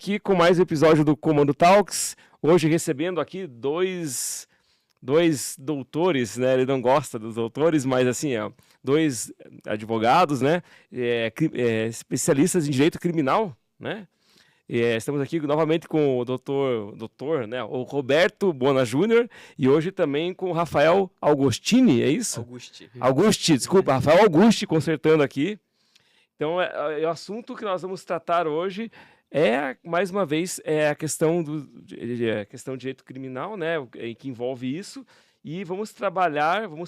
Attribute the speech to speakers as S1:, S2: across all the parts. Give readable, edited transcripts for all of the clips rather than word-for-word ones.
S1: Aqui com mais um episódio do Comando Talks, hoje recebendo aqui dois doutores, né? Ele não gosta dos doutores, mas assim, dois advogados, né? Especialistas em direito criminal, né? Estamos aqui novamente com o doutor, né? O Roberto Bona Júnior e hoje também com o Rafael Augustini, é isso? Augusti, desculpa, Rafael Augusti consertando aqui. Então, o assunto que nós vamos tratar hoje mais uma vez, a questão questão de direito criminal, né, que envolve isso, e vamos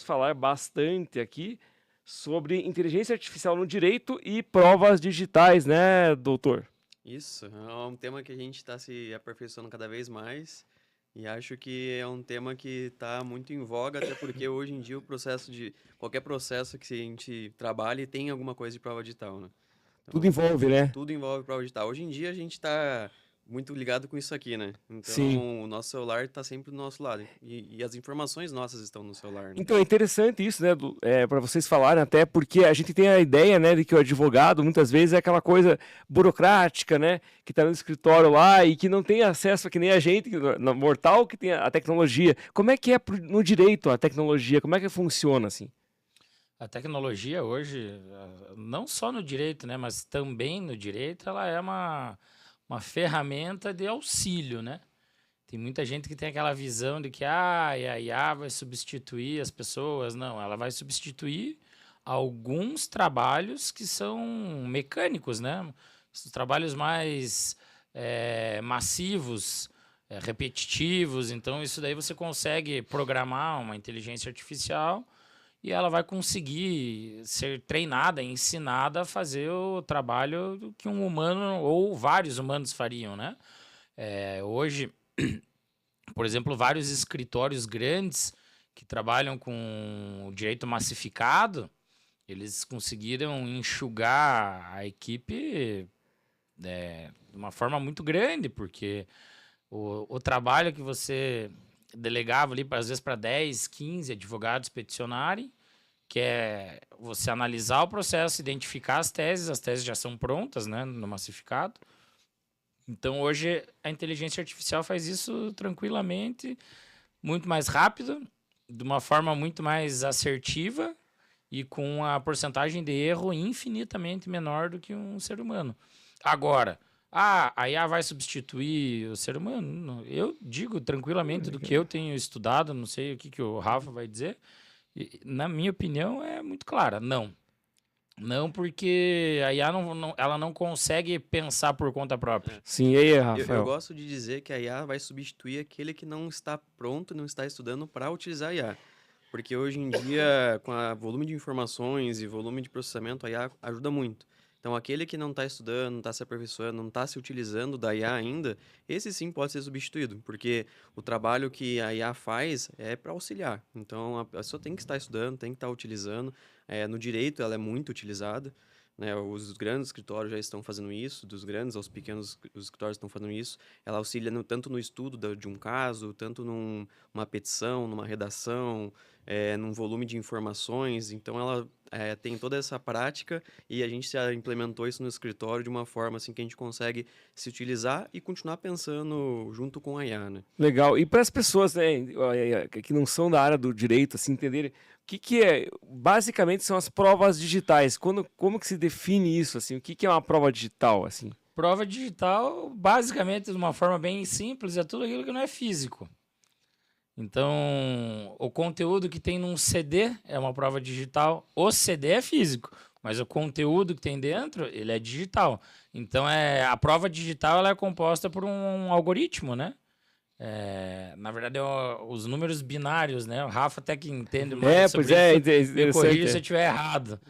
S1: falar bastante aqui sobre inteligência artificial no direito e provas digitais, né, doutor?
S2: Isso, é um tema que a gente está se aperfeiçoando cada vez mais e acho que é um tema que está muito em voga, até porque hoje em dia qualquer processo que a gente trabalhe tem alguma coisa de prova digital, né?
S1: Tudo
S2: Então,
S1: envolve, né?
S2: tudo envolve prova digital. Hoje em dia a gente está muito ligado com isso aqui, né?
S1: Sim.
S2: Então, o nosso celular está sempre do nosso lado e as informações nossas estão no celular, né?
S1: Então, é interessante isso, né, para vocês falarem, até porque a gente tem a ideia, né, de que o advogado, muitas vezes, é aquela coisa burocrática, né, que está no escritório lá e que não tem acesso, que nem a gente, mortal, que tem a tecnologia. Como é que é no direito a tecnologia? Como é que funciona, assim?
S3: A tecnologia hoje, não só no direito, né, mas também no direito, ela é uma ferramenta de auxílio, né? Tem muita gente que tem aquela visão de que a IA vai substituir as pessoas. Não, ela vai substituir alguns trabalhos que são mecânicos, né? Os trabalhos mais massivos, repetitivos. Então, isso daí você consegue programar uma inteligência artificial e ela vai conseguir ser treinada, ensinada a fazer o trabalho que um humano ou vários humanos fariam, né? Hoje, por exemplo, vários escritórios grandes que trabalham com o direito massificado, eles conseguiram enxugar a equipe de uma forma muito grande, porque o trabalho que você delegava ali, às vezes, para 10, 15 advogados peticionarem, que é você analisar o processo, identificar as teses já são prontas, né, no massificado. Então, hoje, a inteligência artificial faz isso tranquilamente, muito mais rápido, de uma forma muito mais assertiva e com a porcentagem de erro infinitamente menor do que um ser humano. Agora, a IA vai substituir o ser humano? Eu digo tranquilamente do que eu tenho estudado, não sei o que o Rafa vai dizer, e, na minha opinião, é muito clara, não. Não, porque a IA ela não consegue pensar por conta própria.
S1: Sim, e aí,
S2: Eu
S1: Rafael?
S2: gosto de dizer que a IA vai substituir aquele que não está pronto, não está estudando para utilizar a IA. Porque hoje em dia, com o volume de informações e volume de processamento, a IA ajuda muito. Então, aquele que não está estudando, não está se aperfeiçoando, não está se utilizando da IA ainda, esse sim pode ser substituído, porque o trabalho que a IA faz é para auxiliar. Então, a pessoa tem que estar estudando, tem que estar utilizando. No direito, ela é muito utilizada, né? Os grandes escritórios já estão fazendo isso, dos grandes aos pequenos, os escritórios estão fazendo isso. Ela auxilia tanto no estudo de um caso, tanto numa petição, numa redação, num volume de informações. Então, ela tem toda essa prática e a gente já implementou isso no escritório de uma forma assim que a gente consegue se utilizar e continuar pensando junto com a IA, né?
S1: Legal. E para as pessoas, né, que não são da área do direito, assim, entenderem o que basicamente são as provas digitais. Como que se define isso, assim? O que é uma prova digital, assim?
S3: Prova digital, basicamente, de uma forma bem simples, é tudo aquilo que não é físico. Então, o conteúdo que tem num CD é uma prova digital. O CD é físico, mas o conteúdo que tem dentro, ele é digital. Então, a prova digital ela é composta por um algoritmo, né? Na verdade, os números binários, né? O Rafa até que entende mais sobre isso, me corrija se eu estiver errado.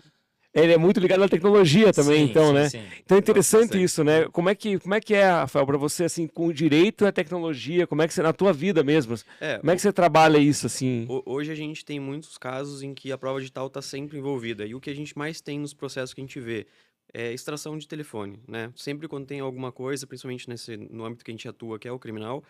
S1: Ele é muito ligado à tecnologia também,
S3: Sim,
S1: então,
S3: sim,
S1: né?
S3: sim.
S1: Então é interessante
S2: Bastante.
S1: isso, né? Como é que é, Rafael, para você, assim, com o direito e a tecnologia, como é que você, na tua vida mesmo, como é que você trabalha isso, assim?
S2: Hoje a gente tem muitos casos em que a prova digital está sempre envolvida. E o que a gente mais tem nos processos que a gente vê é extração de telefone, né? Sempre quando tem alguma coisa, principalmente no âmbito que a gente atua, que é o criminal,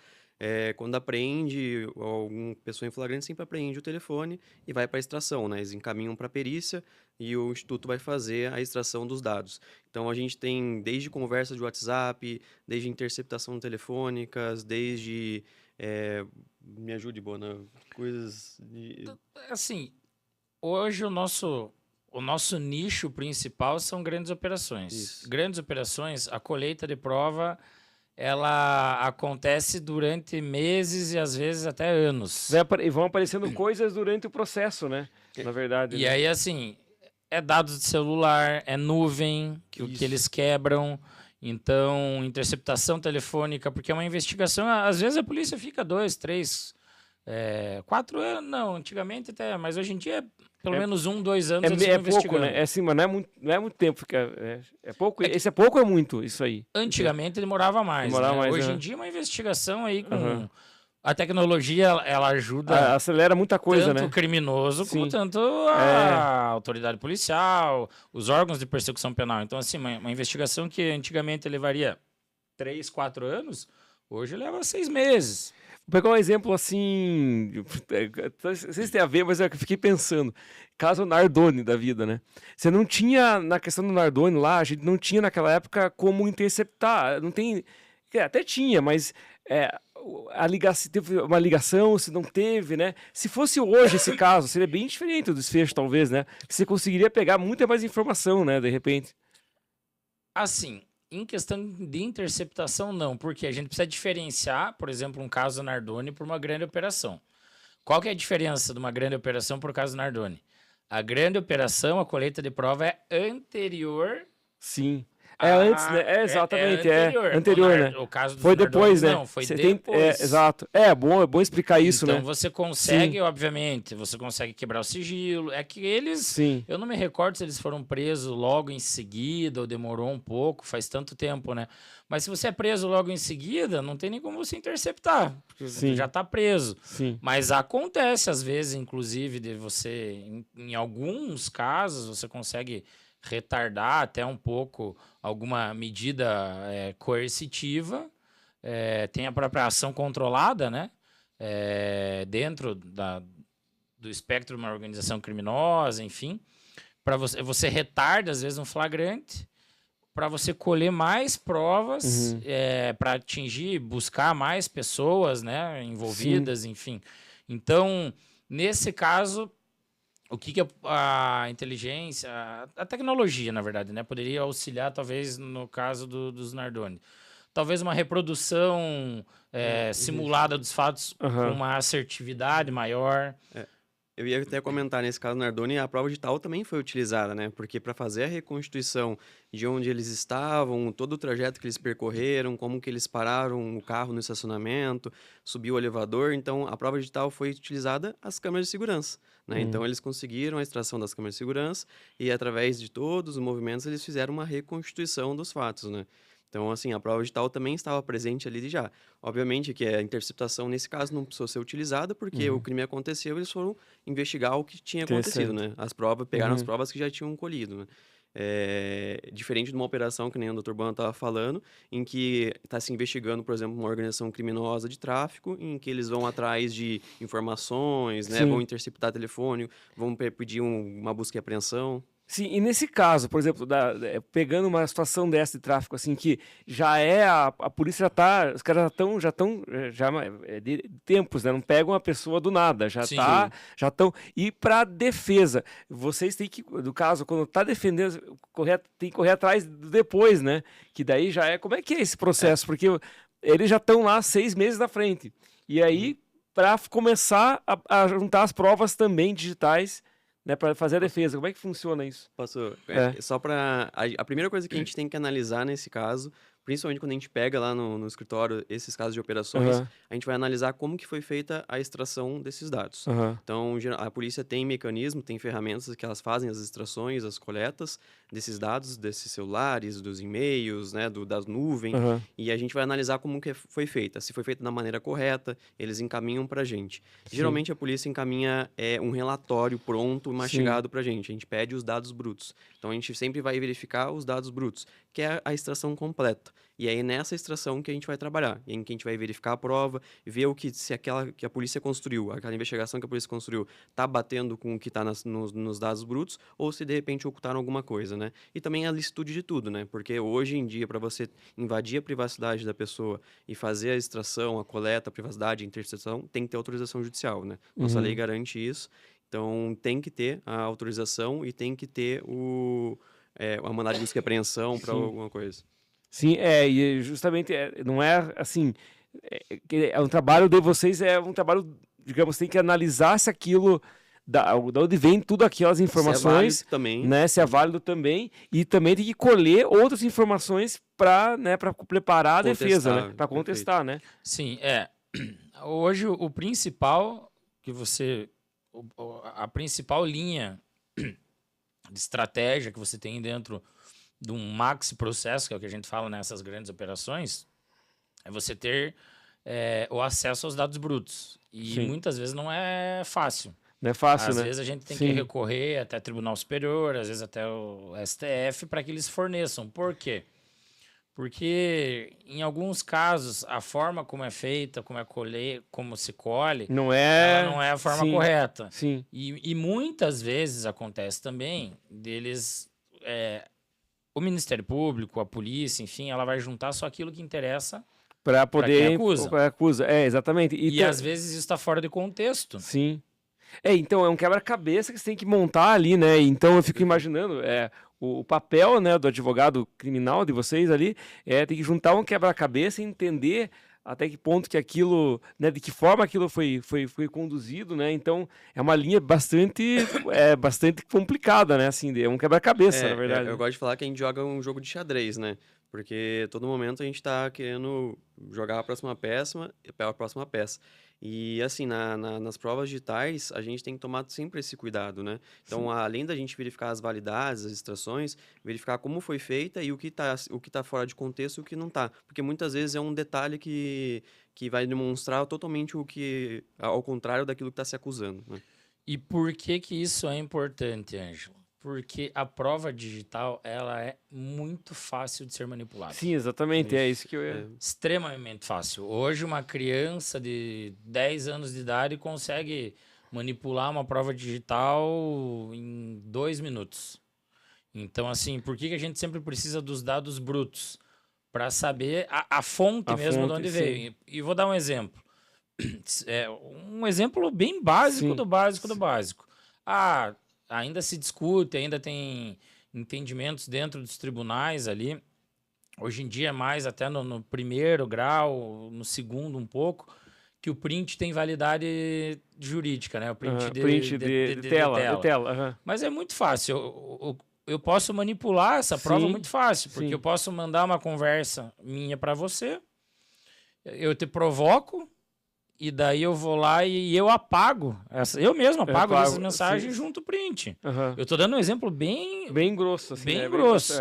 S2: quando apreende alguma pessoa em flagrante, sempre apreende o telefone e vai para a extração, né? Eles encaminham para a perícia, e o Instituto vai fazer a extração dos dados. Então, a gente tem desde conversa de WhatsApp, desde interceptação telefônicas, desde... me ajude, Bona, coisas de...
S3: Assim, hoje o nosso nicho principal são grandes operações.
S2: Isso.
S3: Grandes operações, a colheita de prova, ela acontece durante meses e às vezes até anos.
S1: E vão aparecendo coisas durante o processo, né? Na verdade.
S3: E
S1: né?
S3: aí, assim, é dados de celular, é nuvem que
S2: Isso.
S3: eles quebram. Então, interceptação telefônica, porque é uma investigação. Às vezes a polícia fica 2, 3, 4 anos. Não, antigamente até, mas hoje em dia, pelo menos 1, 2 anos eles
S1: É
S3: estão
S1: pouco,
S3: investigando.
S1: né? É assim, mas não é muito tempo. É pouco. Esse é pouco ou é muito, isso aí?
S3: Antigamente demorava mais.
S1: Demorava
S3: né?
S1: mais,
S3: Hoje
S1: né?
S3: em dia, uma investigação aí com.
S1: Aham.
S3: A tecnologia, ela ajuda
S1: Acelera muita coisa,
S3: tanto
S1: né?
S3: o criminoso como
S1: Sim.
S3: tanto a autoridade policial, os órgãos de persecução penal. Então, assim, uma investigação que antigamente levaria 3, 4 anos, hoje leva 6 meses.
S1: Vou pegar um exemplo assim. Não sei se tem a ver, mas eu fiquei pensando. Caso Nardoni da vida, né? Você não tinha, na questão do Nardoni lá, a gente não tinha naquela época como interceptar. Não tem. Até tinha, mas se teve uma ligação, se não teve, né? Se fosse hoje esse caso, seria bem diferente do desfecho, talvez, né? Você conseguiria pegar muita mais informação, né? De repente.
S3: Assim, em questão de interceptação, não, porque a gente precisa diferenciar, por exemplo, um caso Nardoni por uma grande operação. Qual que é a diferença de uma grande operação por caso Nardoni? A grande operação, a colheita de prova é anterior.
S1: Sim. Antes, né? Exatamente, anterior, né?
S3: O caso do
S1: Foi depois, né?
S3: Não, foi depois.
S1: Exato. É bom explicar isso,
S3: então,
S1: né?
S3: você consegue, obviamente, você consegue quebrar o sigilo. É que eles,
S1: Sim.
S3: eu não me recordo se eles foram presos logo em seguida ou demorou um pouco, faz tanto tempo, né? Mas se você é preso logo em seguida, não tem nem como você interceptar, porque
S1: Sim.
S3: já está preso.
S1: Sim.
S3: Mas acontece, às vezes, inclusive, de você, em alguns casos, você consegue retardar até um pouco alguma medida coercitiva. Tem a própria ação controlada, né? Dentro do espectro de uma organização criminosa, enfim. Para você retarda, às vezes, um flagrante para você colher mais provas, para atingir, buscar mais pessoas, né, envolvidas,
S1: Sim.
S3: enfim. Então, nesse caso, o que a inteligência, a tecnologia, na verdade, né, poderia auxiliar, talvez, no caso dos Nardoni. Talvez uma reprodução simulada dos fatos com uma assertividade maior.
S2: Eu ia até comentar, nesse caso Nardoni, a prova digital também foi utilizada, né? Porque para fazer a reconstituição de onde eles estavam, todo o trajeto que eles percorreram, como que eles pararam o carro no estacionamento, subiu o elevador, então a prova digital foi utilizada as câmeras de segurança, né? Então eles conseguiram a extração das câmeras de segurança e através de todos os movimentos eles fizeram uma reconstituição dos fatos, né? Então, assim, a prova digital também estava presente ali já. Obviamente que a interceptação, nesse caso, não precisou ser utilizada, porque o crime aconteceu e eles foram investigar o que tinha acontecido, né? As provas, pegaram as provas que já tinham colhido, né? Diferente de uma operação, que nem o Dr. Ban estava falando, em que está se investigando, por exemplo, uma organização criminosa de tráfico, em que eles vão atrás de informações, né? Vão interceptar telefone, vão pedir uma busca e apreensão.
S1: Sim, e nesse caso, por exemplo, pegando uma situação dessa de tráfico, assim, que já a polícia já tá, os caras já estão de tempos, né? Não pegam uma pessoa do nada, já estão. E para defesa, vocês têm que, no caso, quando tá defendendo, tem que correr atrás depois, né? Que daí já como é que é esse processo? Porque eles já estão lá 6 meses na frente. E aí, para começar a juntar as provas também digitais, né, para fazer a defesa. Como é que funciona isso?
S2: Posso? Só para a primeira coisa que a gente tem que analisar nesse caso, principalmente quando a gente pega lá no escritório esses casos de operações, a gente vai analisar como que foi feita a extração desses dados. Então, a polícia tem mecanismo, tem ferramentas que elas fazem as extrações, as coletas desses dados, desses celulares, dos e-mails, né, das nuvens, e a gente vai analisar como que foi feita. Se foi feita da maneira correta, eles encaminham para a gente. Geralmente, a polícia encaminha um relatório pronto, mastigado para a gente pede os dados brutos. Então, a gente sempre vai verificar os dados brutos, que é a extração completa. E aí nessa extração que a gente vai trabalhar, em que a gente vai verificar a prova, ver o que se aquela que a polícia construiu, aquela investigação que a polícia construiu, tá batendo com o que tá nos dados brutos, ou se de repente ocultaram alguma coisa, né? E também a licitude de tudo, né? Porque hoje em dia, para você invadir a privacidade da pessoa e fazer a extração, a coleta, a privacidade, a interceptação, tem que ter autorização judicial, né? Nossa lei garante isso. Então, tem que ter a autorização e tem que ter a mandado de busca e apreensão para
S1: Sim.
S2: alguma coisa.
S1: Sim, e justamente não é assim, um trabalho de vocês, é um trabalho, digamos, tem que analisar se aquilo, da onde vem tudo aquelas informações,
S2: Se é válido também.
S1: né, se é válido também, e também tem que colher outras informações para, né, para preparar a defesa, né, para contestar, né?
S3: Sim, hoje o principal que a principal linha de estratégia que você tem dentro de um maxi processo, que é o que a gente fala nessas grandes operações, é você ter o acesso aos dados brutos. E
S1: Sim.
S3: muitas vezes não é fácil.
S1: Não é fácil,
S3: Às
S1: né?
S3: vezes a gente tem
S1: Sim.
S3: que recorrer até Tribunal Superior, às vezes até o STF, para que eles forneçam. Por quê? Porque, em alguns casos, a forma como é feita, como se colhe,
S1: Não é...
S3: ela não é a forma
S1: Sim.
S3: correta.
S1: Sim.
S3: E muitas vezes acontece também deles... o Ministério Público, a polícia, enfim, ela vai juntar só aquilo que interessa
S1: Para poder...
S3: quem acusa.
S1: Pra acusa. exatamente.
S3: e às vezes isso está fora de contexto.
S1: Sim. Então, é um quebra-cabeça que você tem que montar ali, né? Então, eu fico imaginando, o papel, né, do advogado criminal de vocês ali, tem que juntar um quebra-cabeça e entender até que ponto que aquilo, né, de que forma aquilo foi conduzido, né? Então, é uma linha bastante complicada, né? Assim, é um quebra-cabeça, na verdade.
S2: Eu gosto de falar que a gente joga um jogo de xadrez, né? Porque todo momento a gente está querendo jogar a próxima peça. E assim, nas provas digitais, a gente tem que tomar sempre esse cuidado, né? Então, além da gente verificar as validades, as extrações, verificar como foi feita e o que tá fora de contexto e o que não tá. Porque muitas vezes é um detalhe que vai demonstrar totalmente ao contrário daquilo que está se acusando, né?
S3: E por que isso é importante, Ângelo? Porque a prova digital, ela é muito fácil de ser manipulada.
S1: Sim, exatamente, é isso que eu ia...
S3: Extremamente fácil. Hoje, uma criança de 10 anos de idade consegue manipular uma prova digital em 2 minutos. Então, assim, por que a gente sempre precisa dos dados brutos? Para saber a fonte mesmo de onde veio. E vou dar um exemplo. Um exemplo bem básico
S1: Sim.
S3: do básico do básico. Ainda se discute, ainda tem entendimentos dentro dos tribunais ali. Hoje em dia, mais até no primeiro grau, no segundo um pouco, que o print tem validade jurídica, né? O print
S1: de tela.
S3: Mas é muito fácil. Eu posso manipular essa prova muito fácil, porque eu posso mandar uma conversa minha para você, eu te provoco, e daí eu vou lá e eu apago. Eu mesmo apago essas mensagens junto ao print. Eu tô dando um exemplo bem
S1: grosso. Assim,
S3: bem grosso.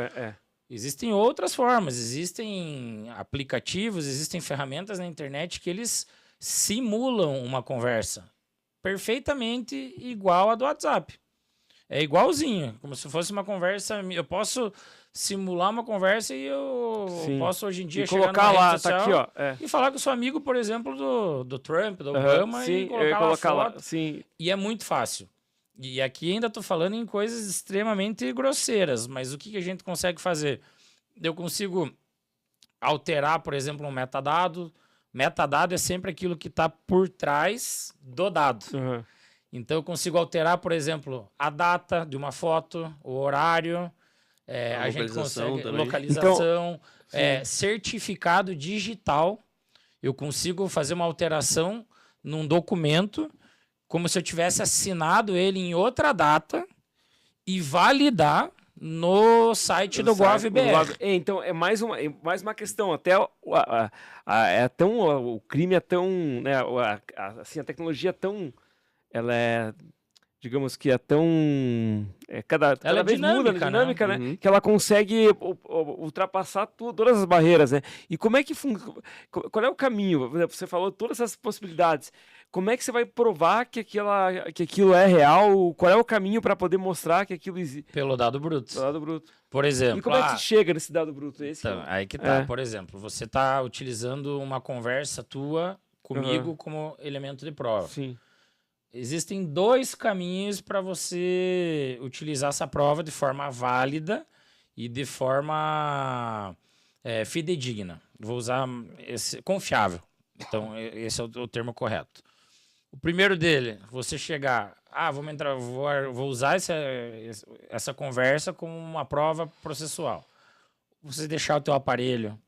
S3: Existem outras formas. Existem aplicativos, existem ferramentas na internet que eles simulam uma conversa perfeitamente igual a do WhatsApp. É igualzinho, como se fosse uma conversa. Eu posso simular uma conversa e eu posso hoje em dia chegar
S1: colocar
S3: numa
S1: lá,
S3: rede social
S1: tá aqui, ó,
S3: e falar com o seu amigo, por exemplo, do Trump, do Obama, e colocar lá foto. E é muito fácil. E aqui ainda estou falando em coisas extremamente grosseiras, mas o que a gente consegue fazer? Eu consigo alterar, por exemplo, um metadado. Metadado é sempre aquilo que está por trás do dado. Então, eu consigo alterar, por exemplo, a data de uma foto, o horário, a gente consegue
S2: também.
S3: localização, certificado digital. Eu consigo fazer uma alteração num documento, como se eu tivesse assinado ele em outra data e validar no site do GovBR.
S1: Então, é mais uma questão. Até o crime é tão... Né, assim, a tecnologia é tão... Ela é, digamos que é tão... cada vez
S3: dinâmica,
S1: dinâmica, né? Que ela consegue ultrapassar todas as barreiras, né? E como é que qual é o caminho? Você falou todas essas possibilidades. como é que você vai provar que aquilo é real? Qual é o caminho para poder mostrar que aquilo existe?
S3: Pelo dado bruto.
S1: Dado bruto.
S3: Por exemplo.
S1: E como é que se chega nesse dado bruto?
S3: Então, aí que tá. Por exemplo, você tá utilizando uma conversa tua comigo como elemento de prova.
S1: Sim.
S3: Existem 2 caminhos para você utilizar essa prova de forma válida e de forma fidedigna. Vou usar confiável. Então, esse é o termo correto. O primeiro dele, você chegar... vou usar essa conversa como uma prova processual. Você deixar o teu aparelho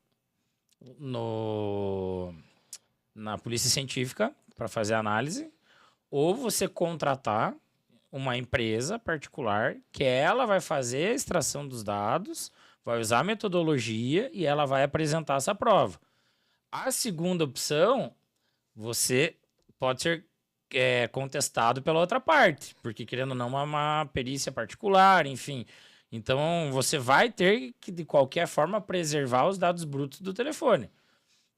S3: na polícia científica para fazer a análise, ou você contratar uma empresa particular que ela vai fazer a extração dos dados, vai usar a metodologia e ela vai apresentar essa prova. A segunda opção, você pode ser contestado pela outra parte, porque querendo ou não uma perícia particular, enfim. Então, você vai ter que, de qualquer forma, preservar os dados brutos do telefone.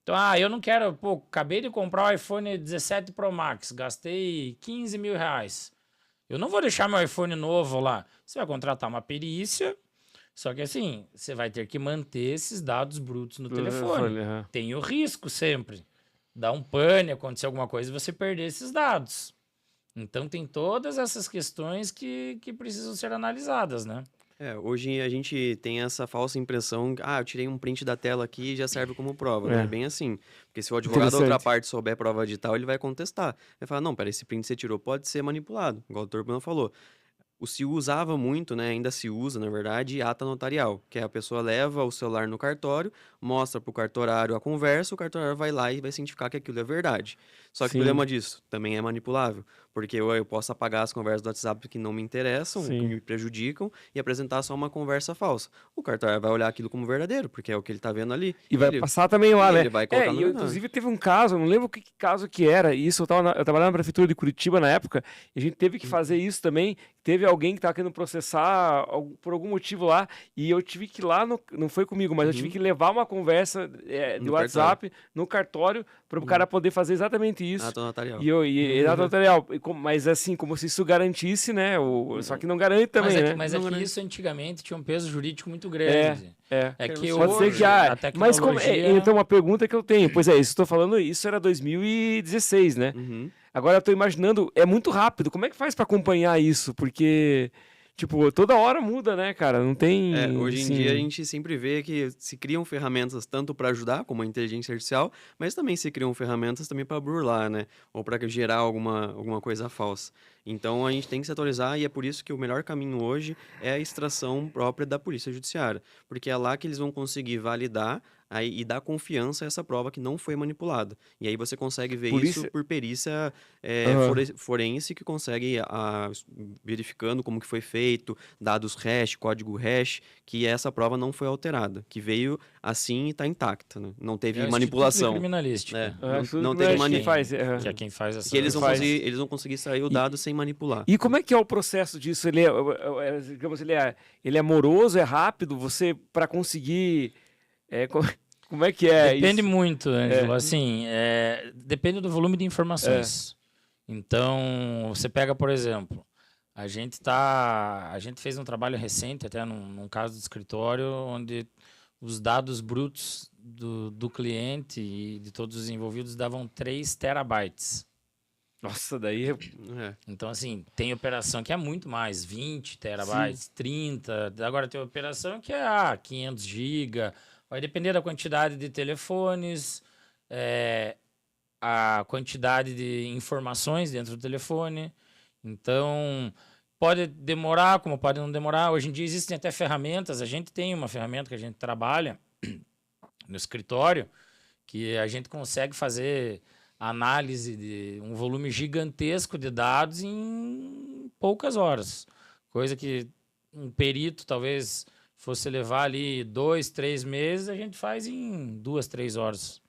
S3: Então, eu não quero... acabei de comprar o iPhone 17 Pro Max, gastei R$15 mil. Eu não vou deixar meu iPhone novo lá. Você vai contratar uma perícia, só que assim, você vai ter que manter esses dados brutos no telefone. Tem o risco sempre. Dá um pane, acontecer alguma coisa e você perder esses dados. Então, tem todas essas questões que precisam ser analisadas, né?
S2: Hoje a gente tem essa falsa impressão, eu tirei um print da tela aqui e já serve como prova, né? É bem assim. Porque se o advogado da outra parte souber prova digital, ele vai contestar. Vai falar, não, pera, esse print que você tirou pode ser manipulado, igual o Dr. Bruno falou. Se usava muito, né? Ainda se usa, na verdade, ata notarial, que é a pessoa leva o celular no cartório, mostra pro cartorário a conversa, o cartorário vai lá e vai cientificar que aquilo é verdade. Só que o problema disso também é manipulável, porque eu posso apagar as conversas do WhatsApp que não me interessam, que me prejudicam, e apresentar só uma conversa falsa. O cartorário vai olhar aquilo como verdadeiro, porque é o que ele tá vendo ali.
S1: E vai passar também lá, né?
S2: Ele vai colocar no
S1: inclusive teve um caso, não lembro que caso que era, isso eu trabalhava na prefeitura de Curitiba na época, e a gente teve que fazer isso também. Teve alguém que estava querendo processar por algum motivo lá, e eu tive que ir lá, não foi comigo, mas eu tive que levar uma conversa de WhatsApp no cartório para o cara poder fazer exatamente isso.
S2: Ato notarial.
S1: Ato notarial. Mas assim, como se isso garantisse, né? Só que não garante também, né?
S3: Mas isso antigamente tinha um peso jurídico muito grande. É que
S1: pode
S3: hoje,
S1: ser que
S3: a tecnologia...
S1: Mas então, uma pergunta que eu tenho. Pois isso estou falando, isso era 2016, né? Agora eu tô imaginando, é muito rápido. Como é que faz para acompanhar isso? Porque, tipo, toda hora muda, né, cara? Não tem...
S2: hoje em dia a gente sempre vê que se criam ferramentas tanto para ajudar, como a inteligência artificial, mas também se criam ferramentas também para burlar, né? Ou para gerar alguma coisa falsa. Então a gente tem que se atualizar e é por isso que o melhor caminho hoje é a extração própria da Polícia Judiciária. Porque é lá que eles vão conseguir validar e dar confiança a essa prova que não foi manipulada. E aí você consegue ver isso por perícia forense, que consegue, verificando como que foi feito, dados hash, código hash, que essa prova não foi alterada, que veio assim e está intacta, né? Não teve manipulação.
S3: Criminalística.
S2: Não teve manipulação.
S3: Que é quem faz essa...
S2: Que eles vão conseguir extrair o dado sem manipular.
S1: E como é que é o processo disso? Digamos, ele é moroso, é rápido? Você, para conseguir... Como é que é
S3: Depende muito, Ângelo. Assim, depende do volume de informações. Então, você pega, por exemplo, a gente fez um trabalho recente, até num caso de escritório, onde os dados brutos do cliente e de todos os envolvidos davam 3 terabytes.
S1: Nossa, daí...
S3: Então, assim, tem operação que é muito mais, 20 terabytes, 30. Agora tem operação que é 500 GB. Vai depender da quantidade de telefones, a quantidade de informações dentro do telefone. Então, pode demorar, como pode não demorar. Hoje em dia existem até ferramentas. A gente tem uma ferramenta que a gente trabalha no escritório, que a gente consegue fazer análise de um volume gigantesco de dados em poucas horas. Coisa que um perito talvez fosse levar ali 2, 3 meses, a gente faz em 2, 3 horas.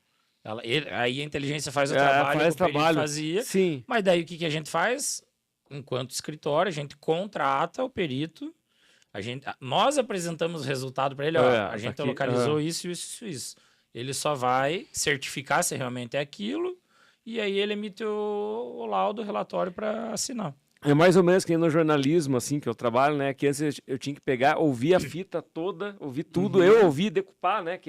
S3: Aí a inteligência faz o trabalho que o perito fazia.
S1: Sim.
S3: Mas daí o que a gente faz? Enquanto escritório, a gente contrata o perito, nós apresentamos o resultado para ele. A gente localizou isso. Ele só vai certificar se realmente é aquilo e aí ele emite o laudo, o relatório para assinar.
S1: É mais ou menos que nem no jornalismo, assim, que eu trabalho, né? Que antes eu tinha que pegar, ouvir a fita toda, ouvir tudo. Eu ouvi, decupar, né?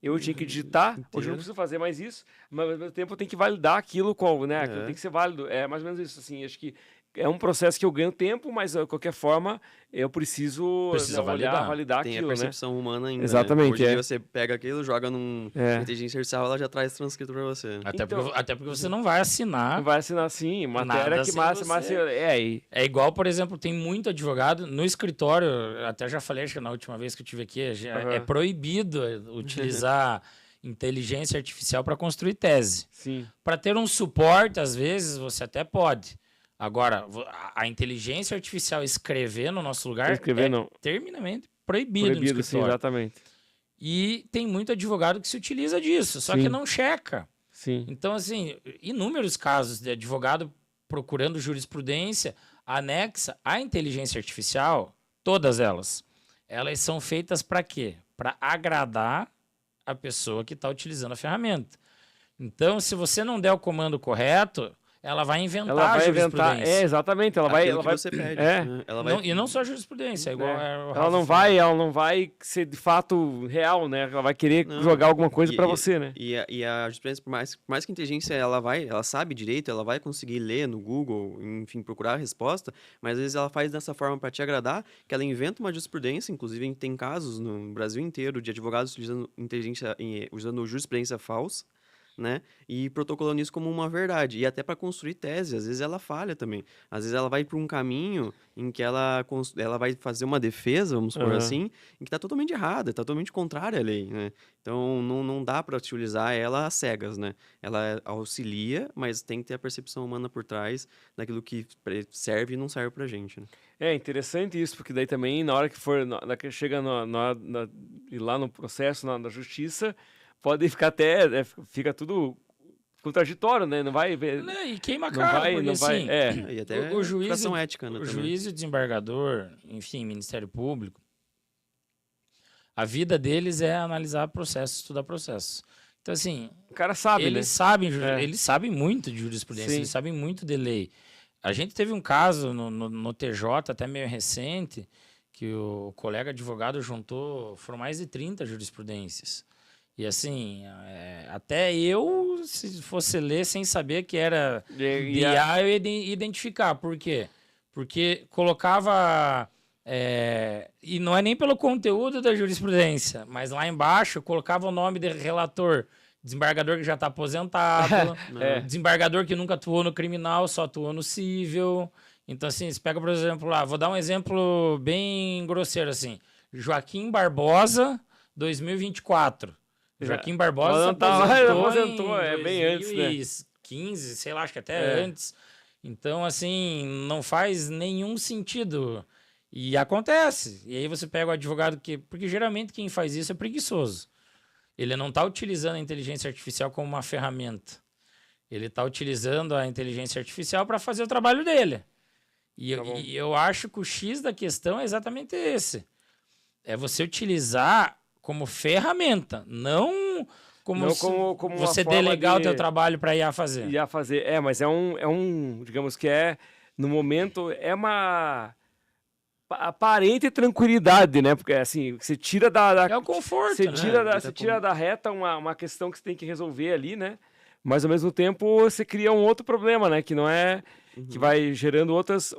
S1: Eu tinha que digitar. Hoje eu não preciso fazer mais isso, mas ao mesmo tempo eu tenho que validar aquilo, né? Aquilo tem que ser válido. É mais ou menos isso, assim. Acho que é um processo que eu ganho tempo, mas de qualquer forma eu preciso validar
S2: Tem
S1: aquilo,
S2: a percepção humana ainda.
S1: Exatamente,
S2: Né? Hoje em dia você pega aquilo, joga numa inteligência artificial, ela já traz transcrito para você.
S3: Até porque você não vai assinar.
S1: Não vai assinar, sim. Matéria que massa.
S3: É igual, por exemplo, tem muito advogado no escritório, até já falei, acho que na última vez que eu estive aqui, é proibido utilizar inteligência artificial para construir tese.
S1: Sim.
S3: Para ter um suporte, às vezes, você até pode. Agora, a inteligência artificial escrever no nosso lugar terminantemente proibido no escritório.
S1: Sim, exatamente.
S3: E tem muito advogado que se utiliza disso, só que não checa.
S1: Sim.
S3: Então, assim, inúmeros casos de advogado procurando jurisprudência anexa à inteligência artificial, todas elas são feitas para quê? Para agradar a pessoa que está utilizando a ferramenta. Então, se você não der o comando correto, ela vai inventar a jurisprudência.
S1: Exatamente. Ela vai
S2: você pede.
S3: E não só a jurisprudência, igual
S1: ela não vai ser de fato real, né? Ela vai querer jogar alguma coisa para você, né?
S2: E a jurisprudência, por mais que a inteligência ela sabe direito, ela vai conseguir ler no Google, enfim, procurar a resposta, mas às vezes ela faz dessa forma para te agradar, que ela inventa uma jurisprudência. Inclusive, a gente tem casos no Brasil inteiro de advogados usando jurisprudência falsa, né? E protocolando isso como uma verdade. E até para construir tese, às vezes ela falha também. Às vezes ela vai para um caminho em que ela vai fazer uma defesa, vamos supor assim, em que está totalmente errada, está totalmente contrária à lei, né? Então não dá para utilizar ela às cegas, né? Ela auxilia, mas tem que ter a percepção humana por trás daquilo que serve e não serve para a gente, né?
S1: É interessante isso, porque daí também, na hora que que chega lá no processo, na justiça, pode ficar fica tudo contraditório, né? Não vai ver.
S3: E queima a cara, porque assim,
S2: e até
S3: o juiz,
S2: ética, né,
S3: o juiz e o desembargador, enfim, Ministério Público, a vida deles é analisar processo, estudar processo. Então, assim,
S1: o cara sabe,
S3: eles sabem muito de jurisprudência, eles sabem muito de lei. A gente teve um caso no TJ, até meio recente, que o colega advogado juntou, foram mais de 30 jurisprudências. E assim, até eu, se fosse ler sem saber que era IA, eu ia identificar. Por quê? Porque colocava... e não é nem pelo conteúdo da jurisprudência, mas lá embaixo colocava o nome de relator. Desembargador que já está aposentado, desembargador que nunca atuou no criminal, só atuou no civil. Então, assim, você pega, por exemplo, lá, vou dar um exemplo bem grosseiro, assim. Joaquim Barbosa, 2024. Joaquim Barbosa
S1: aposentou bem antes, né?
S3: 2015, sei lá, acho que até antes. Então, assim, não faz nenhum sentido. E acontece. E aí você pega o advogado porque geralmente quem faz isso é preguiçoso. Ele não está utilizando a inteligência artificial como uma ferramenta. Ele está utilizando a inteligência artificial para fazer o trabalho dele. E eu acho que o X da questão é exatamente esse. É você utilizar como ferramenta, não como você delegar o teu trabalho para IA fazer.
S1: IA fazer, mas digamos que no momento, é uma aparente tranquilidade, né? Porque assim, você tira
S3: é o conforto,
S1: você tira da reta uma questão que você tem que resolver ali, né? Mas ao mesmo tempo você cria um outro problema, né? Que não é... que vai gerando outros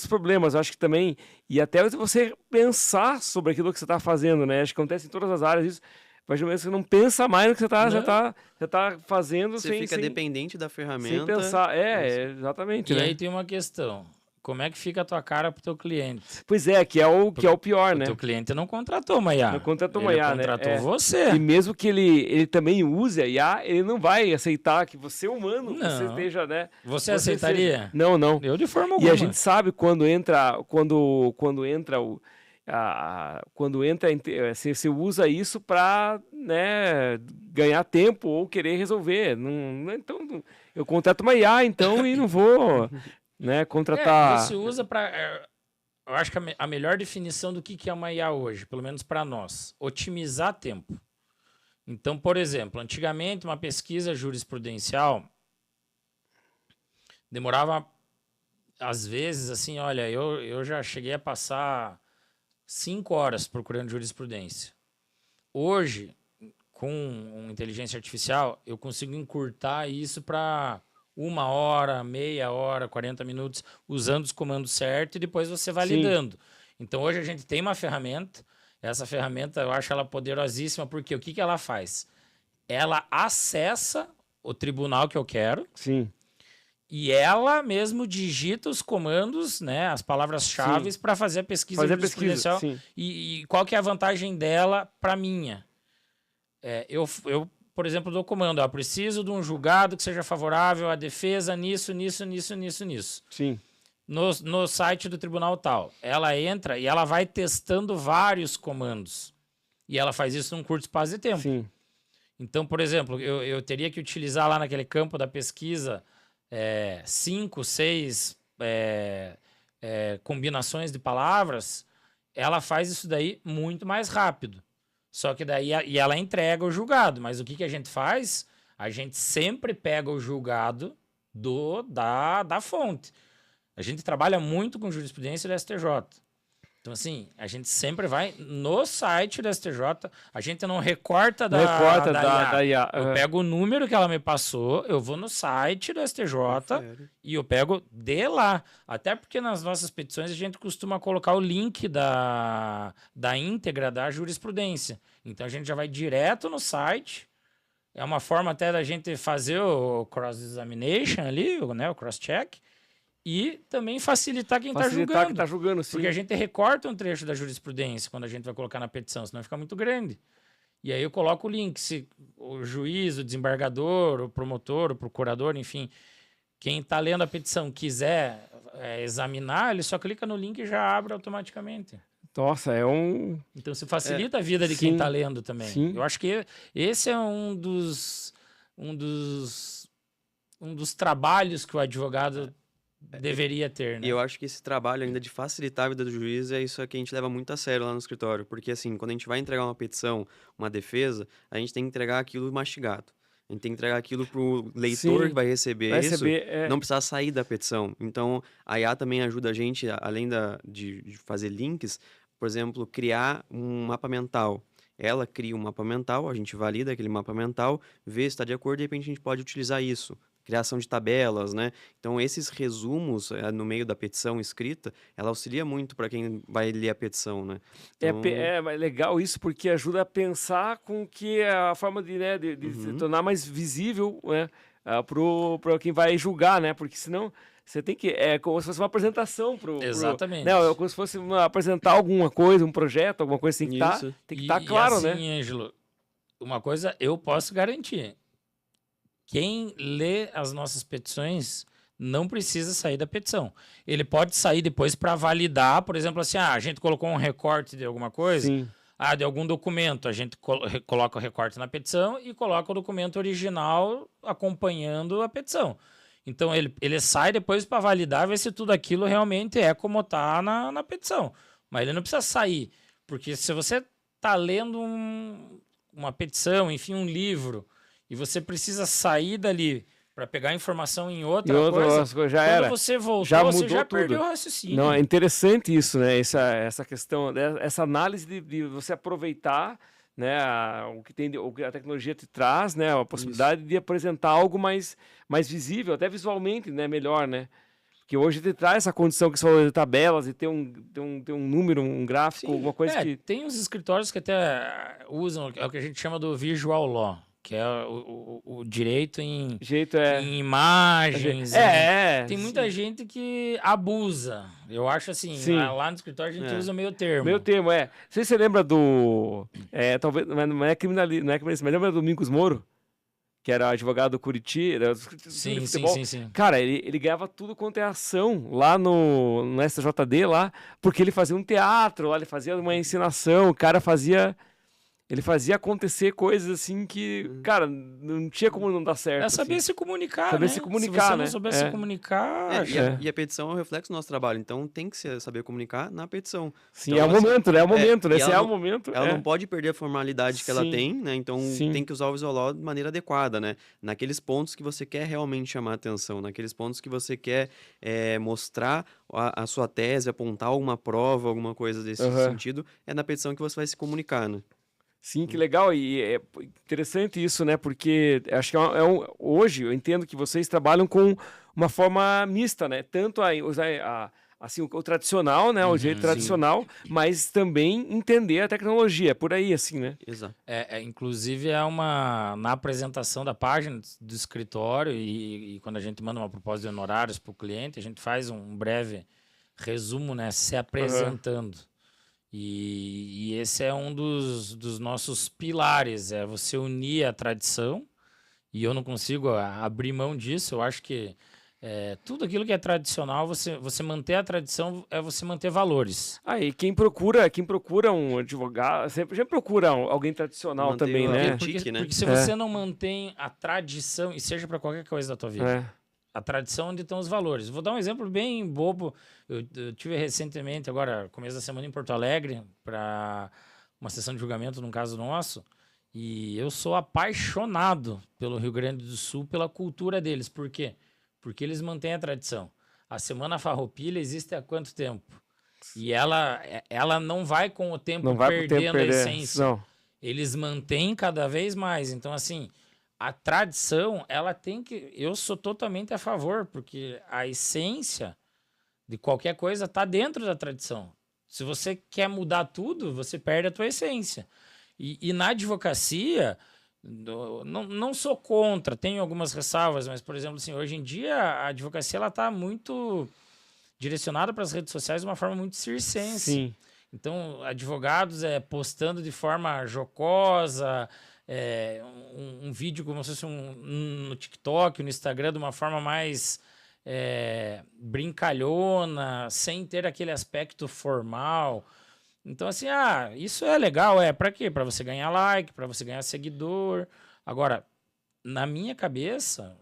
S1: problemas. Eu acho que também... E até você pensar sobre aquilo que você está fazendo, né? Acho que acontece em todas as áreas isso. Mas você não pensa mais no que você tá fazendo.
S2: Você fica dependente da ferramenta.
S1: Sem pensar. Exatamente.
S3: E aí tem uma questão. Como é que fica a tua cara pro teu cliente?
S1: Pois é, que é o pior, né?
S3: O teu cliente não contratou uma IA.
S1: Não contratou uma IA,
S3: né? Ele contratou você.
S1: E mesmo que ele também use a IA, ele não vai aceitar que você é humano, que você esteja, né?
S3: Você aceitaria?
S1: Não.
S3: Eu de forma alguma.
S1: E a gente sabe quando entra assim, você usa isso para, né, ganhar tempo ou querer resolver. Então, eu contrato uma IA, então, e não vou... né, contratar...
S3: Você usa para... eu acho que a melhor definição do que é uma IA hoje, pelo menos para nós, otimizar tempo. Então, por exemplo, antigamente uma pesquisa jurisprudencial, demorava, às vezes, assim, olha, eu já cheguei a passar 5 horas procurando jurisprudência. Hoje, com inteligência artificial, eu consigo encurtar isso para 1 hora, meia hora, 40 minutos, usando os comandos certos e depois você validando. Então, hoje a gente tem uma ferramenta. Essa ferramenta, eu acho ela poderosíssima, porque o que ela faz? Ela acessa o tribunal que eu quero.
S1: Sim.
S3: E ela mesmo digita os comandos, né, as palavras-chave para fazer a pesquisa jurisprudencial. E qual que é a vantagem dela para minha? Eu, por exemplo, dou comando, preciso de um julgado que seja favorável à defesa nisso.
S1: Sim.
S3: No site do tribunal tal. Ela entra e ela vai testando vários comandos. E ela faz isso num curto espaço de tempo.
S1: Sim.
S3: Então, por exemplo, eu teria que utilizar lá naquele campo da pesquisa 5, 6 combinações de palavras. Ela faz isso daí muito mais rápido. Só que daí ela entrega o julgado. Mas o que a gente faz? A gente sempre pega o julgado da fonte. A gente trabalha muito com jurisprudência do STJ. Então, assim, a gente sempre vai no site do STJ, a gente não recorta da IA. Eu pego o número que ela me passou, eu vou no site do STJ e eu pego de lá. Até porque nas nossas petições a gente costuma colocar o link da íntegra da jurisprudência. Então, a gente já vai direto no site. É uma forma até da gente fazer o cross-examination ali, né, o cross-check. E também facilitar quem está julgando.
S1: Sim.
S3: Porque a gente recorta um trecho da jurisprudência quando a gente vai colocar na petição, senão fica muito grande. E aí eu coloco o link. Se o juiz, o desembargador, o promotor, o procurador, enfim, quem está lendo a petição quiser examinar, ele só clica no link e já abre automaticamente.
S1: Nossa,
S3: Então você facilita a vida de quem está lendo também.
S1: Sim.
S3: Eu acho que esse é um dos trabalhos que o advogado deveria ter, né?
S2: E eu acho que esse trabalho ainda de facilitar a vida do juiz é isso que a gente leva muito a sério lá no escritório. Porque, assim, quando a gente vai entregar uma petição, uma defesa, a gente tem que entregar aquilo mastigado. A gente tem que entregar aquilo pro leitor que vai receber isso, não precisar sair da petição. Então, a IA também ajuda a gente, além de fazer links, por exemplo, criar um mapa mental. Ela cria um mapa mental, a gente valida aquele mapa mental, vê se está de acordo, e de repente a gente pode utilizar isso. Criação de tabelas, né? Então, esses resumos no meio da petição escrita, ela auxilia muito para quem vai ler a petição, né? Então...
S1: É legal isso, porque ajuda a pensar com que a forma de se tornar mais visível, né, para quem vai julgar, né? Porque senão você tem que... É como se fosse uma apresentação
S3: Exatamente.
S1: É como se fosse apresentar alguma coisa, um projeto, alguma coisa assim que tem que estar claro,
S3: assim,
S1: né?
S3: Ângelo, uma coisa eu posso garantir. Quem lê as nossas petições não precisa sair da petição. Ele pode sair depois para validar, por exemplo, assim, a gente colocou um recorte de alguma coisa, de algum documento, a gente coloca o recorte na petição e coloca o documento original acompanhando a petição. Então, ele sai depois para validar, ver se tudo aquilo realmente é como está na petição. Mas ele não precisa sair, porque se você está lendo uma petição, enfim, um livro, e você precisa sair dali para pegar informação em outra coisa,
S1: já
S3: quando você voltou,
S1: você já perdeu
S3: o raciocínio.
S1: Não, é interessante isso, né? Essa questão, essa análise de você aproveitar, né, o que a tecnologia te traz, né, a possibilidade de apresentar algo mais visível, até visualmente, né, melhor, né? Que hoje te traz essa condição que você falou de tabelas e ter um número, um gráfico, alguma coisa que...
S3: Tem uns escritórios que até usam o que a gente chama do visual law, que é o direito em imagens. Tem muita gente que abusa. Eu acho assim, lá no escritório a gente usa o meio termo.
S1: Meio termo, Não sei se você lembra do... talvez, não é criminalista, mas lembra do Domingos Moro? Que era advogado do Curitiba.
S3: Sim.
S1: Cara, ele ganhava tudo quanto é ação lá no STJD, lá, porque ele fazia um teatro, lá, ele fazia uma encenação, o cara fazia... Ele fazia acontecer coisas assim que, cara, não tinha como não dar certo.
S3: É saber
S1: assim.
S3: se comunicar,
S1: Saber
S3: né?
S1: se comunicar,
S3: Se você não
S1: né?
S3: souber se
S1: É.
S3: comunicar,
S2: E a petição é o reflexo do nosso trabalho, então tem que saber comunicar na petição.
S1: Sim,
S2: Então,
S1: é o
S2: assim,
S1: momento, né? É o momento, né?
S2: e
S1: Se é o momento,
S2: ela não pode perder a formalidade que ela
S1: Sim,
S2: tem, né? Então
S1: sim.
S2: tem que usar o visual law de maneira adequada, né? Naqueles pontos que você quer realmente chamar a atenção, naqueles pontos que você quer mostrar a sua tese, apontar alguma prova, alguma coisa desse
S1: Aham.
S2: sentido, é na petição que você vai se comunicar, né?
S1: Sim, que legal. E é interessante isso, né? Porque acho que hoje eu entendo que vocês trabalham com uma forma mista, né? Tanto assim, o tradicional, né? O jeito
S3: Sim.
S1: tradicional, mas também entender a tecnologia. É por aí, assim, né?
S2: Exato.
S3: Inclusive, na apresentação da página do escritório e quando a gente manda uma proposta de honorários para o cliente, a gente faz um breve resumo, né? Se apresentando. E esse é um dos nossos pilares, é você unir a tradição, e eu não consigo abrir mão disso. Eu acho que tudo aquilo que é tradicional, você manter a tradição é você manter valores.
S1: E quem procura um advogado, sempre procura alguém tradicional
S2: Manter
S1: também,
S2: a
S1: né?
S2: antiga, né?
S3: Porque se você não mantém a tradição, e seja para qualquer coisa da tua vida,
S1: É.
S3: a tradição onde estão os valores. Vou dar um exemplo bem bobo. Eu tive recentemente, agora, começo da semana, em Porto Alegre, para uma sessão de julgamento num caso nosso. E eu sou apaixonado pelo Rio Grande do Sul, pela cultura deles. Por quê? Porque eles mantêm a tradição. A Semana Farroupilha existe há quanto tempo? E ela não vai com o tempo
S1: Não vai com o tempo
S3: perdendo a
S1: perder.
S3: essência.
S1: Não.
S3: Eles mantêm cada vez mais. Então, assim, a tradição, ela tem que... Eu sou totalmente a favor, porque a essência de qualquer coisa está dentro da tradição. Se você quer mudar tudo, você perde a tua essência. E na advocacia, não sou contra, tenho algumas ressalvas, mas, por exemplo, assim, hoje em dia a advocacia está muito direcionada para as redes sociais de uma forma muito circense.
S1: Sim.
S3: Então, advogados postando de forma jocosa, um vídeo como se fosse no TikTok, no Instagram, de uma forma mais brincalhona, sem ter aquele aspecto formal. Então, assim, isso é legal, para quê? Para você ganhar like, para você ganhar seguidor. Agora, na minha cabeça,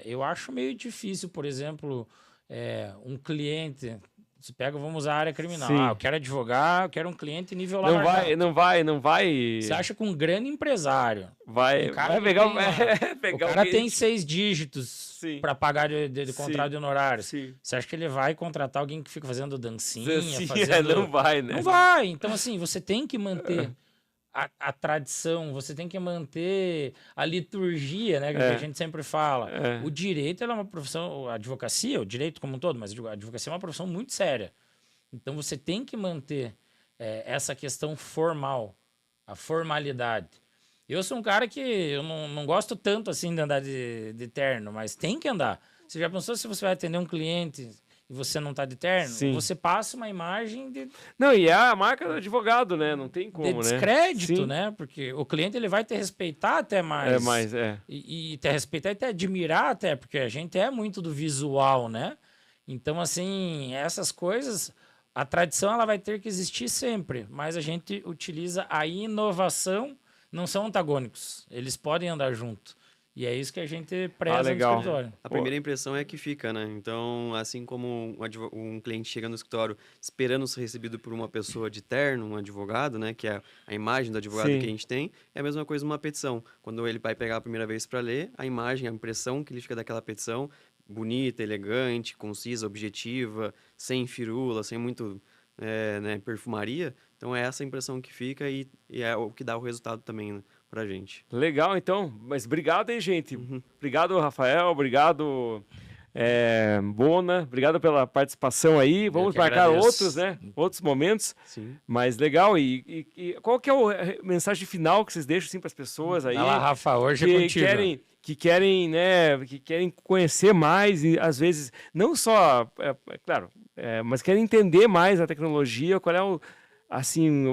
S3: eu acho meio difícil, por exemplo, um cliente... Você pega, vamos usar a área criminal.
S1: Sim.
S3: Eu quero advogar, eu quero um cliente nível lá.
S1: Não vai.
S3: Você acha que um grande empresário
S1: Vai pegar.
S3: O cara tem 6 dígitos para pagar de contrato de honorários.
S1: Sim.
S3: Você acha que ele vai contratar alguém que fica fazendo dancinha?
S1: Não vai, né?
S3: Não vai. Então, assim, você tem que manter a tradição, você tem que manter a liturgia, né? Que a gente sempre fala. O direito é uma profissão, a advocacia, o direito como um todo, mas a advocacia é uma profissão muito séria. Então, você tem que manter essa questão formal, a formalidade. Eu sou um cara que eu não gosto tanto assim de andar de terno, mas tem que andar. Você já pensou se você vai atender um cliente e você não tá de terno?
S1: Sim.
S3: Você passa uma imagem de...
S1: Não, e é a marca do advogado, né? Não tem como,
S3: de descrédito,
S1: né?
S3: né? Porque o cliente ele vai te respeitar até mais. E te respeitar e te admirar até, porque a gente é muito do visual, né? Então, assim, essas coisas... A tradição ela vai ter que existir sempre, mas a gente utiliza a inovação, não são antagônicos, eles podem andar junto. E é isso que a gente preza no escritório.
S2: A primeira impressão é que fica, né? Então, assim como um cliente chega no escritório esperando ser recebido por uma pessoa de terno, um advogado, né? Que é a imagem do advogado que a gente tem, é a mesma coisa numa petição. Quando ele vai pegar a primeira vez para ler, a imagem, a impressão que ele fica daquela petição, bonita, elegante, concisa, objetiva, sem firula, sem muito perfumaria. Então, é essa impressão que fica e é o que dá o resultado também, né? Pra gente.
S1: Legal, então. Mas obrigado aí, gente. Obrigado, Rafael. Obrigado, Bona. Obrigado pela participação aí. Vamos marcar outros, né? Outros momentos.
S2: Sim.
S1: Mas legal. E qual que é a mensagem final que vocês deixam assim, para as pessoas aí?
S3: Rafa, hoje é contigo.
S1: Que querem conhecer mais e às vezes não só, claro, mas querem entender mais a tecnologia. Qual é o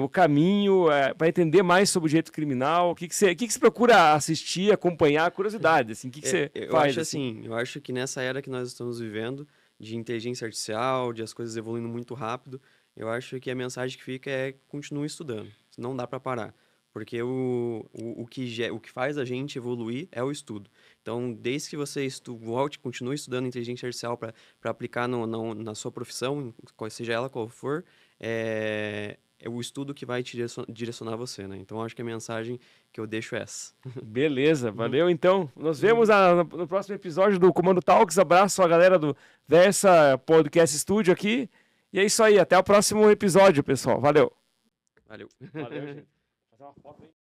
S1: caminho para entender mais sobre o direito criminal? O que você procura assistir, acompanhar, curiosidade, assim, o que você faz?
S2: Eu acho que nessa era que nós estamos vivendo, de inteligência artificial, de as coisas evoluindo muito rápido, eu acho que a mensagem que fica é continue estudando, não dá para parar. Porque o que faz a gente evoluir é o estudo. Então, desde que você continue estudando inteligência artificial para aplicar na sua profissão, seja ela qual for, é o estudo que vai te direcionar você, né? Então, acho que a mensagem que eu deixo é essa.
S1: Beleza, valeu então. Nos vemos no próximo episódio do Comando Talks. Abraço a galera do Versa Podcast Studio aqui. E é isso aí, até o próximo episódio, pessoal. Valeu.
S2: Valeu.
S1: Valeu, gente. Fazer uma foto aí.